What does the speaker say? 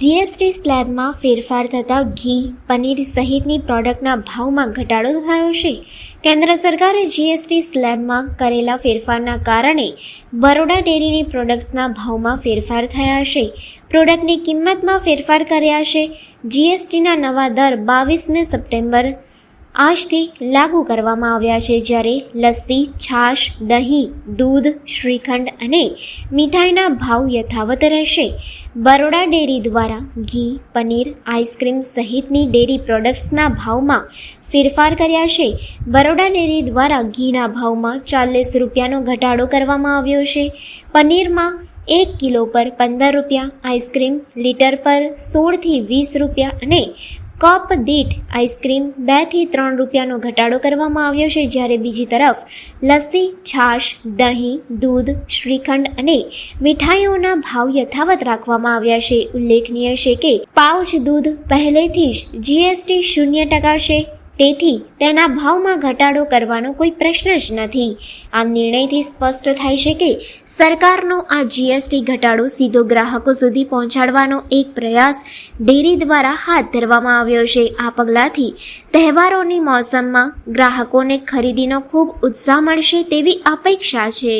GST સ્લેબમાં ફેરફાર થતાં ઘી, પનીર સહિતની પ્રોડક્ટના ભાવમાં ઘટાડો થયો છે. કેન્દ્ર સરકારે જીએસટી સ્લેબમાં કરેલા ફેરફારના કારણે બરોડા ડેરીની પ્રોડક્ટ્સના ભાવમાં ફેરફાર થયા છે. પ્રોડક્ટની કિંમતમાં ફેરફાર કર્યા છે. જીએસટીના નવા દર 22 સપ્ટેમ્બર આજથી લાગુ કરવામાં આવ્યા છે, જ્યારે લસ્સી, છાશ, દહીં, દૂધ, શ્રીખંડ અને મીઠાઈના ભાવ યથાવત રહેશે. બરોડા ડેરી દ્વારા ઘી, પનીર, આઈસ્ક્રીમ સહિતની ડેરી પ્રોડક્ટ્સના ભાવમાં ફેરફાર કર્યા છે. બરોડા ડેરી દ્વારા ઘીના ભાવમાં 40 રૂપિયાનો ઘટાડો કરવામાં આવ્યો છે. પનીરમાં 1 કિલો પર 15 રૂપિયા, આઈસ્ક્રીમ લીટર પર 16 થી 20 રૂપિયા અને કપ દીઠ આઈસ્ક્રીમ 2 થી 3 રૂપિયાનો ઘટાડો કરવામાં આવ્યો છે, જ્યારે બીજી તરફ લસ્સી, છાશ, દહીં, દૂધ, શ્રીખંડ અને મીઠાઈઓના ભાવ યથાવત રાખવામાં આવ્યા છે. ઉલ્લેખનીય છે કે પાઉચ દૂધ પહેલેથી જ જીએસટી 0% છે, તેથી તેના ભાવમાં ઘટાડો કરવાનો કોઈ પ્રશ્ન જ નથી. આ નિર્ણયથી સ્પષ્ટ થાય છે કે સરકારનો આ જીએસટી ઘટાડો સીધો ગ્રાહકો સુધી પહોંચાડવાનો એક પ્રયાસ ડેરી દ્વારા હાથ ધરવામાં આવ્યો છે. આ પગલાંથી તહેવારોની મોસમમાં ગ્રાહકોને ખરીદીનો ખૂબ ઉત્સાહ મળશે તેવી અપેક્ષા છે.